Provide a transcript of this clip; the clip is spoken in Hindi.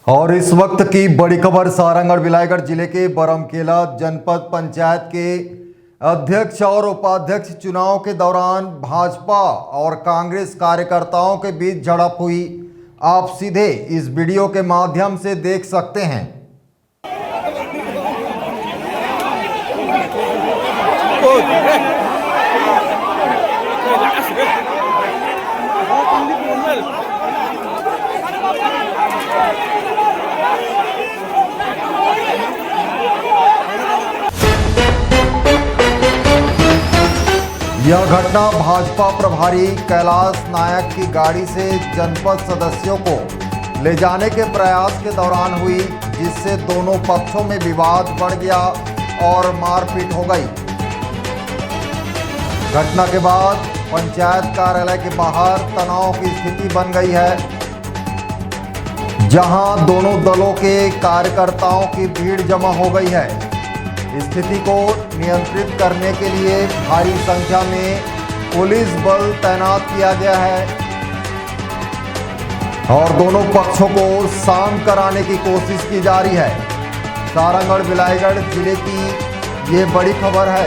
और इस वक्त की बड़ी खबर सारंगढ़ विलायगढ़ जिले के बरमकेला जनपद पंचायत के अध्यक्ष और उपाध्यक्ष चुनाव के दौरान भाजपा और कांग्रेस कार्यकर्ताओं के बीच झड़प हुई। आप सीधे इस वीडियो के माध्यम से देख सकते हैं। यह घटना भाजपा प्रभारी कैलाश नायक की गाड़ी से जनपद सदस्यों को ले जाने के प्रयास के दौरान हुई, जिससे दोनों पक्षों में विवाद बढ़ गया और मारपीट हो गई। घटना के बाद पंचायत कार्यालय के बाहर तनाव की स्थिति बन गई है, जहां दोनों दलों के कार्यकर्ताओं की भीड़ जमा हो गई है। स्थिति को नियंत्रित करने के लिए भारी संख्या में पुलिस बल तैनात किया गया है और दोनों पक्षों को शांत कराने की कोशिश की जा रही है। सारंगढ़ विलायगढ़ जिले की ये बड़ी खबर है।